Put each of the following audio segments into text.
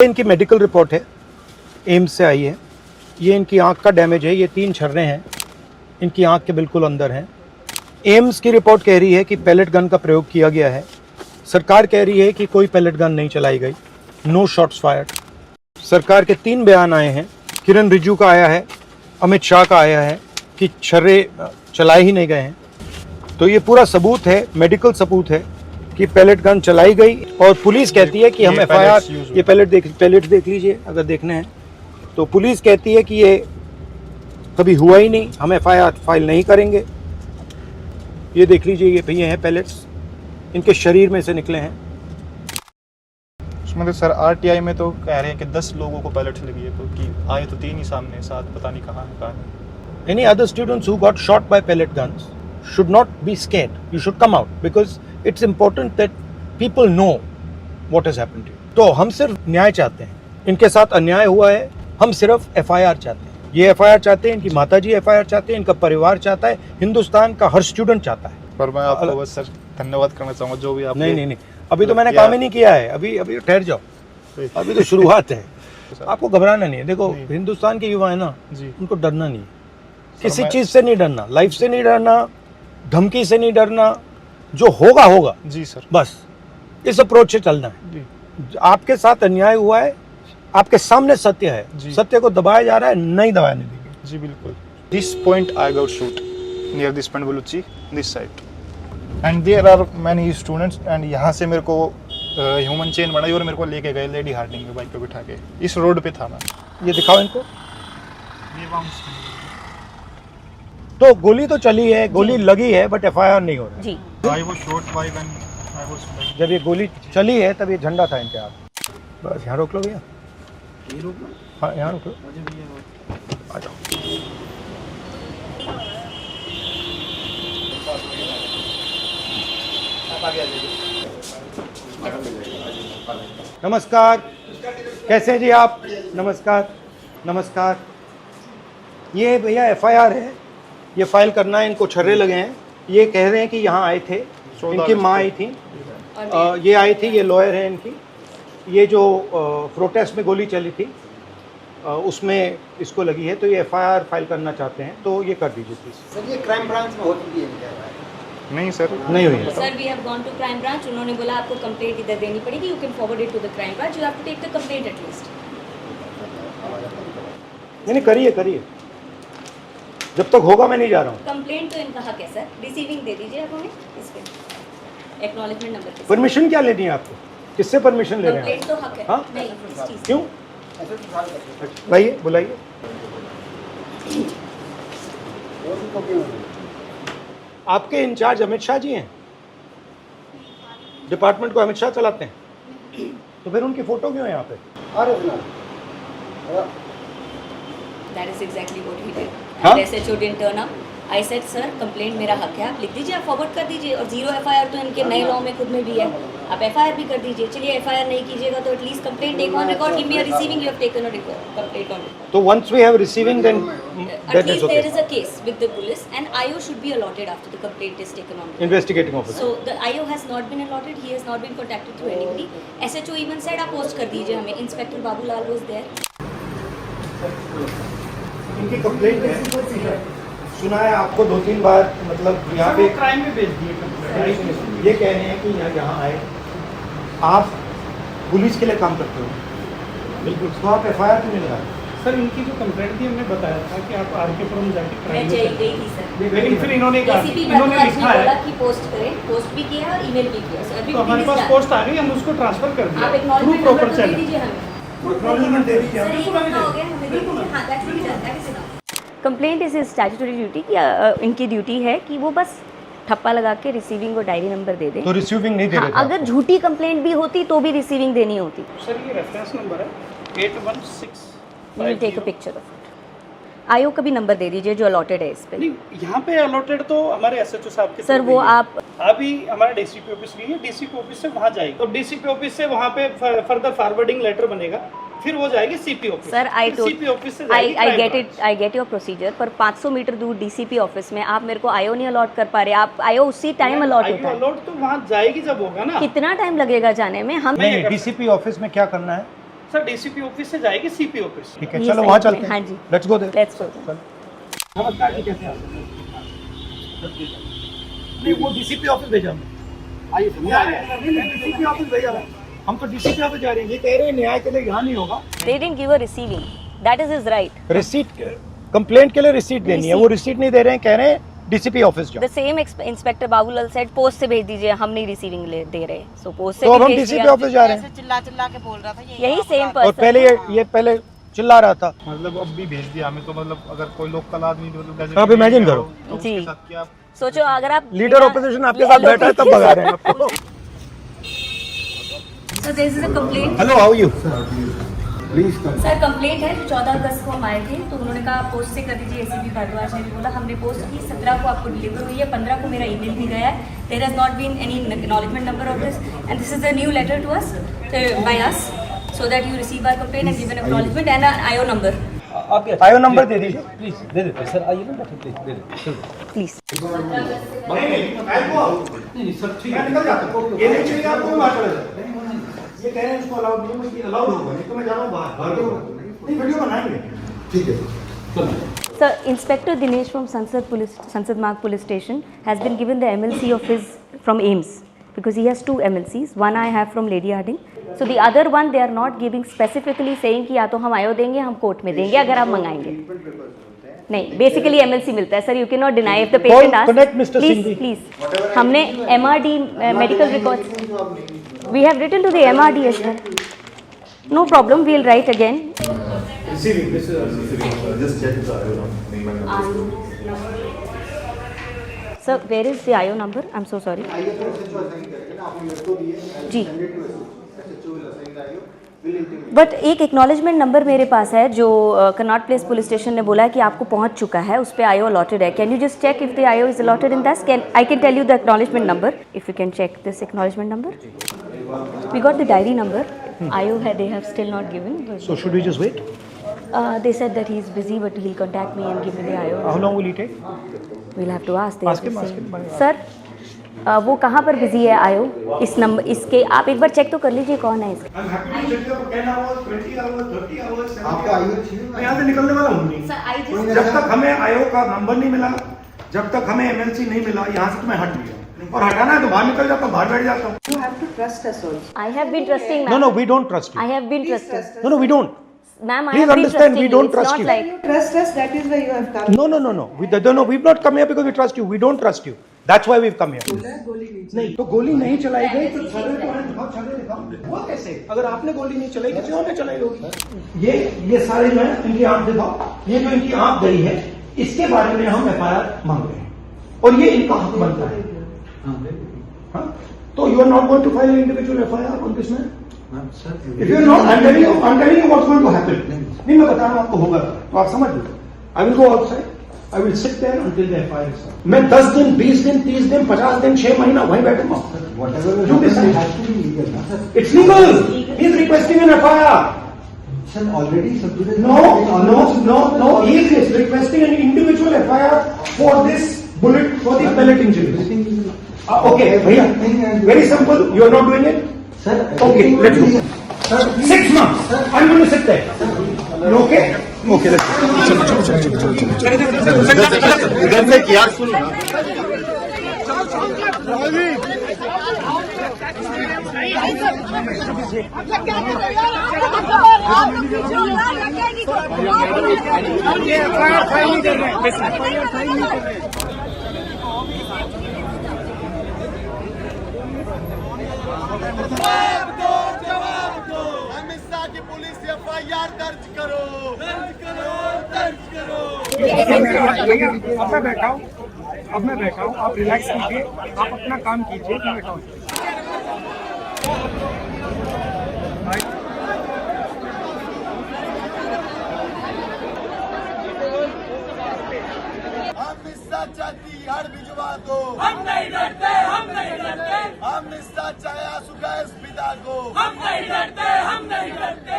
इनकी medical report है, AIIMS से आई है। ये इनकी आंख का डैमेज है, ये 3 छर्रे हैं इनकी आंख के बिल्कुल अंदर हैं। एम्स की रिपोर्ट कह रही है कि पैलेट गन का प्रयोग किया गया है। सरकार कह रही है कि कोई पैलेट गन नहीं चलाई गई, नो शॉट्स फायर्ड। सरकार के 3 बयान आए हैं, किरण रिजिजू का आया है, अमित शाह का आया है कि छर्रे चलाए ही नहीं गए हैं। तो ये पूरा सबूत है, मेडिकल सबूत है कि पैलेट गन चलाई गई। और पुलिस कहती है कि हम एफआईआर, ये पैलेट देख लीजिए अगर देखने हैं तो। पुलिस कहती है कि ये कभी हुआ ही नहीं, हम एफआईआर फाइल नहीं करेंगे। ये देख लीजिए, ये भैया हैं पैलेट्स, इनके शरीर में से निकले हैं। उसमें तो सर आरटीआई में तो कह रहे हैं कि 10 लोगों को पैलेट्स लगी है, तो कि आए तो 3 ही सामने, 7 पता नहीं कहाँ है। Any other students who got shot by pellet guns should not be scared. You should come out because it's important that people know what has happened to you. तो हम सिर्फ न्याय चाहते हैं, इनके साथ अन्याय हुआ है, हम सिर्फ एफआईआर चाहते हैं। ये एफआईआर चाहते हैं, इनकी माताजी एफआईआर चाहते हैं, इनका परिवार चाहता है, हिंदुस्तान का हर स्टूडेंट चाहता है। पर मैं आपको बस सर धन्यवाद करना चाहूँगा जो भी आप। नहीं, अभी तो मैंने काम ही नहीं किया है, अभी ठहर जाओ, अभी तो शुरुआत है। आपको घबराना नहीं है। देखो हिंदुस्तान के युवा है ना, उनको डरना नहीं है, किसी चीज से नहीं डरना, लाइफ से नहीं डरना, धमकी से नहीं डरना, जो होगा होगा जी सर। बस इस अप्रोच से चलना है जी। आपके साथ अन्याय हुआ है, आपके सामने सत्य है, सत्य को दबाया जा रहा है, नहीं दबाने देंगे जी। बिल्कुल। This point I got shoot near this point बलूची this side and there are many students एंड यहाँ से मेरे को ह्यूमन चेन बनाई और मेरे को लेके गए लेडी हार्डिंग में बाइक पे बिठा के। इस रोड पे था मैं। ये दिखाओ इनको। तो गोली तो चली है, गोली लगी है, बट एफआईआर नहीं हो रहा जी। I was shot by when I was like... जब ये गोली चली है तब ये झंडा था इनके हाथ। बस यहाँ रोक लो भैया, ये रोक लो। हाँ यहाँ रोक लो, आ जाओ। नमस्कार, कैसे हैं जी आप? नमस्कार। ये भैया एफआईआर है, ये फाइल करना है, इनको छर्रे लगे हैं। ये कह रहे हैं कि यहाँ आए थे, इनकी माँ आई थी, ये आई थी, ये लॉयर है इनकी। ये जो प्रोटेस्ट में गोली चली थी उसमें इसको लगी है, तो ये एफआईआर फाइल करना चाहते हैं, तो ये कर दीजिए प्लीज। सर ये क्राइम ब्रांच में हो चुकी है? नहीं सर, नहीं हुई है। Sir we have gone to crime branch, उन्होंने बोला आपको कंप्लेंट इधर देनी पड़ेगी, you can forward it to the crime branch, you have to take the complaint at least. नहीं करिए, जब तक होगा मैं नहीं जा रहा हूँ। कंप्लेंट तो इनका हक है सर, रिसीविंग दे दीजिए आप हमें इस पे एक्नॉलेजमेंट नंबर पे। परमिशन क्या लेनी है आपको? किससे परमिशन ले रहे हैं? कंप्लेंट तो हक है। हाँ? नहीं इस चीज क्यों? बुलाइए। आपके इंचार्ज अमित शाह जी हैं, डिपार्टमेंट को अमित शाह चलाते हैं, तो फिर उनकी फोटो क्यों है यहाँ पे? That is exactly what he did. हाँ? SHO didn't turn up. I said sir complaint मेरा हक है, आप लिख दीजिए, आप फॉरवर्ड कर दीजिए। और 0 एफआईआर तो इनके नए लॉ में खुद में भी है, आप एफआईआर भी कर दीजिए। चलिए एफआईआर नहीं कीजिएगा तो at least complaint take on record, give me a receiving you have taken a complaint on record. तो once we have receiving then At that is least there okay. is a case with the police and IO should be allotted after the complaint is taken on. Investigating officer. So the IO has not been allotted, he has not been contacted through anybody. SHO even said आप post कर दीजिए हमें, Inspector Babulal was there. इनकी complaint है, सुना है आपको 2-3 बार, मतलब यहाँ पे क्राइम में भेज दिए। ये कह रहे हैं कि यहाँ आए, आप पुलिस के लिए काम करते हो, बिल्कुल, तो आप एफआईआर क्यों नहीं लगाए? सर इनकी जो कंप्लेंट थी हमने बताया था कि आप आरकेपुरम जाके मैं क्राइम गई थी सर। लेकिन फिर इन्होंने कहा, ACP इन्होंने बलराज ने लिखा बोला है कि पोस्ट करें, पोस्ट भी किया और ईमेल भी किया। So तो हमारे everything is पास done. पोस्ट आ गई, हम उसको ट्रांसफर कर आप दिया थ्रू एक्नॉलेजमेंट प्रॉपर नंबर तो दे चैनल। दीजिए हमें। एक्नॉलेजमेंट दे दीजिए। सर ये कितना हो गया, हमें दे दीजिए। हाँ दैट्स भी जानता है किसी कंप्लेंट इज स्टैट्यूटरी ड्यूटी कि इनकी ड्यूटी है कि वो बस ठप्पा लगा के रिसीविंग और डायरी नंबर दे दें। तो रिसीविंग नहीं दे हाँ, रहे थे अगर झूठी कंप्लेंट भी होती तो भी रिसीविंग देनी होती। सर ये रेफरेंस नंबर है 816। We will take a picture of it. आयोग का भी नंबर दे दीजिए जो अलॉटेड है इस पे। नहीं यहाँ पे अलॉटेड तो हमारे एसएचओ साहब के सर थ्रू वो गई है। आप अभी हमारा डीसीपी ऑफिस गई है, डीसीपी ऑफिस से वहाँ जाएगी, तो डीसीपी ऑफिस से वहाँ पे फर्दर फॉरवर्डिंग लेटर बनेगा, फिर वो जाएगी CP office. Sir CP office से जाएगी आई गेट योर प्रोसीजर, पर 500 मीटर दूर डीसीपी ऑफिस में आप मेरे को आयो नहीं अलॉट कर पा रहे। आप आयो उसी टाइम अलॉट होता है। अलॉट तो वहाँ जाएगी जब होगा ना। कितना टाइम लगेगा जाने में? हम नहीं, डीसीपी ऑफिस में क्या करना है? सर डीसीपी ऑफिस से जाएगी सीपी ऑफिस। ठीक है, ये चलो side वहाँ में, चलते हाँ हैं। जी। Let's go there. Let's go. नमस्कार जी, कैसे हैं आप? नहीं, वो डीसीपी ऑफिस भेजा हमने। आइए डीसीपी ऑफिस भेजा है। हम तो डीसीपी ऑफिस जा रहे हैं, ये कह रहे हैं न्याय के लिए यहाँ नहीं होगा। They didn't give a receiving. That is his right. Receipt, complaint के लिए रिसीट देनी है, वो रिसीट नहीं दे रहे हैं, कह रहे हैं डीसीपी ऑफिस जाओ। The same inspector Babulal said post से भेज दीजिए, हम नहीं रिसीविंग दे रहे। सो पोस्ट से तो अब भी हम भेज डीसीपी दिया। ऑफिस जा रहे हैं। चिल्ला चिल्ला के बोल रहा था यही सेम और पर्सन। पहले ये पहले चिल्ला रहा था। मतलब अब भी भेज दिया हमें, तो मतलब अगर कोई लोकल आदमी मतलब आप imagine करो। तो उसके जी। साथ क्या सोचो अगर आप लीडर ऑपोजिशन आपके साथ बैठा है तब भगा रहे हैं आपको। So this is a complaint. Hello, how you? Sir complaint है, 14 अगस्त को हम आए थे तो उन्होंने कहा पोस्ट से कर दीजिए। एसीपी भारद्वाज ने भी बोला हमने पोस्ट की, 17 को आपको डिलीवर हुई है, 15 को मेरा ईमेल भी गया है। There has not been any acknowledgement number of this and this is a new letter to us by us so that you receive our complaint and give an acknowledgement and IO number. IO number दे दीजिए please दे देते sir, आइए ना बैठे, please दे देते चलो। Please नहीं sir ठीक मैं है। निकल जाता हूँ। ये नहीं चाहिए आपको, मैं चले जाता हूँ। ये कह रहे हैं इसको अलाउड नहीं है, मुझे अलाउड होगा, नहीं तो मैं जा रहा हूँ बाहर। नहीं, वीडियो बनाएंगे। ठीक है। Sir, Inspector Dinesh from Sansad Marg Police Station has been given the MLC of his from AIMS because he has 2 MLCs. One I have from Lady Harding. So the other one they are not giving specifically saying कि या तो हम आयो देंगे, हम court में देंगे अगर आप मंगाएंगे। नहीं, बेसिकली MLC मिलता है sir. You can not deny if the patient asks. connect Mr. Please Singhi. Please हमने MRD medical records we have written to the MRD as well. No problem, we'll write again. Sir, where is the IO number? I'm so sorry. जी, but एक acknowledgement number मेरे पास है जो Connaught place police station ने बोला है कि आपको पहुंच चुका है, उस पर आईओ अलॉटेड है। Can you just check if the IO is alloted in this? Can I can tell you the acknowledgement number if you can check this acknowledgement number. We got the diary number. IO है, they have still not given. So should we just wait? They said that he is busy but he'll contact me and give me the IO. How long will it take? We'll have to ask. They Ask have to him, say. ask him. Sir वो कहाँ पर busy है आयो? इस number इसके आप एक बार check तो कर लीजिए कौन है इसका। I'm happy to check for 10 hours, 20 hours, 30 hours, 70 hours. मैं यहाँ से निकलने वाला हूँ नहीं। सर आई जस्ट जब तक हमें आयोग का नंबर नहीं मिला, जब तक हमें एमएलसी नहीं मिला, यहाँ से तो मैं हट गया। और हटाना है तो बाहर निकल जाता हूँ, बाहर बैठ जाता हूँ। You have to trust us also. I have been trusting No, ma'am. no, we don't trust you. I have been trusting. No, no, we don't. Ma'am, I Please have been understand, trusting we you. don't It's trust not you. like You trust us, that is why you have come. No, no, no, no. We've not come here because we trust you. We don't trust you. That's why we've come here. नहीं तो गोली नहीं चलाई गई तो छर्रे तो हैं, दिखाओ छर्रे दिखाओ। वो कैसे? अगर आपने गोली नहीं चलाई, किसी और ने चलाई होगी। ये सारे जो है इनकी आंख दिखाओ। ये जो इनकी आंख गई है, इसके बारे में हम एफआईआर मांग रहे हैं और ये इनका हक बनता है। हाँ? तो you are not going to file individual FIR on this man? If you are not, I'm telling you what's going to happen. नहीं, मैं बता रहा हूँ आपको होगा, तो आप समझ लो। I will go outside. I will sit there until the FIR is done. मैं 10 दिन, 20 दिन, 30 दिन, 50 दिन, 6 महीना वहीं बैठूंगा। You decide. It's legal. He is requesting an FIR. Sir, already submitted. No. He is requesting an individual FIR for this bullet, for the pellet injury. Okay, भैया. Very simple. You are not doing it. Sir, Okay, let's go. 6 months. I'm going to sit there. You okay? Okay, let's go. Amit Shah की police FIR दर्ज करो, दर्ज करो, दर्ज करो। अब मैं बैठा हूँ, आप रिलैक्स कीजिए, आप अपना काम कीजिए, मैं बैठा हूँ। अमित शाह चाहती हड़ भिजवा दो, हम नहीं डरते, हम नहीं डरते। अमित शाह चाहे आंसू गैस पिता को, हम नहीं डरते, हम नहीं डरते।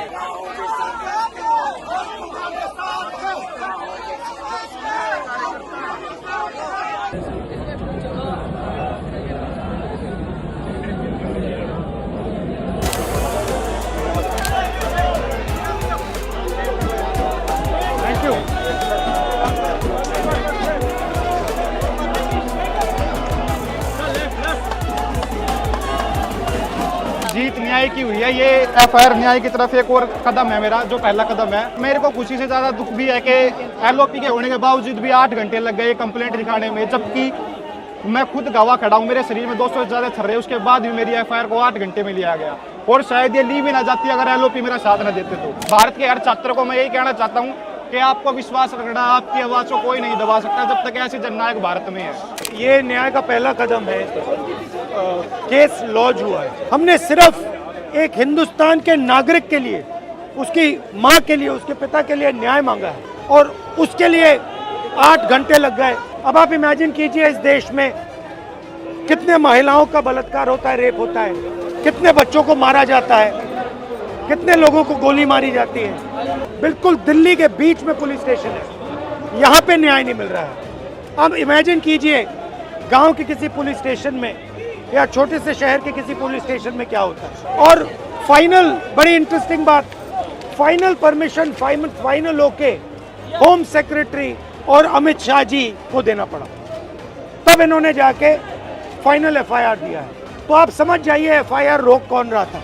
न्याय की हुई है। ये एफआईआर न्याय की तरफ एक और कदम है मेरा, जो पहला कदम है। मेरे को खुशी से ज़्यादा दुख भी है कि एलओपी के होने के बावजूद भी 8 घंटे लग गए कंप्लेंट दिखाने में, जबकि मैं खुद गवाह खड़ा हूँ। मेरे शरीर में 200 से ज़्यादा छर्रे, उसके बाद भी मेरी एफआईआर को 8 घंटे में लिया गया, और शायद ये ली भी ना जाती अगर एलओपी मेरा साथ न देते तो। भारत के हर छात्र को मैं यही कहना चाहता हूँ कि आपको विश्वास रखना, आपकी आवाज़ को कोई नहीं दबा सकता जब तक ऐसे जननायक भारत में है। ये न्याय का पहला कदम है। केस लॉन्च हुआ है। हमने सिर्फ एक हिंदुस्तान के नागरिक के लिए, उसकी माँ के लिए, उसके पिता के लिए न्याय मांगा है, और उसके लिए 8 घंटे लग गए। अब आप इमेजिन कीजिए इस देश में कितने महिलाओं का बलात्कार होता है, रेप होता है, कितने बच्चों को मारा जाता है, कितने लोगों को गोली मारी जाती है। बिल्कुल दिल्ली के बीच में पुलिस स्टेशन है, यहाँ पे न्याय नहीं मिल रहा है। अब इमेजिन कीजिए गांव के किसी पुलिस स्टेशन में या छोटे से शहर के किसी पुलिस स्टेशन में क्या होता है। और फाइनल, बड़ी इंटरेस्टिंग बात, फाइनल परमिशन फाइनल होके होम सेक्रेटरी और अमित शाह जी को देना पड़ा, तब इन्होंने जाके फाइनल एफआईआर दिया है। तो आप समझ जाइए एफआईआर रोक कौन रहा था।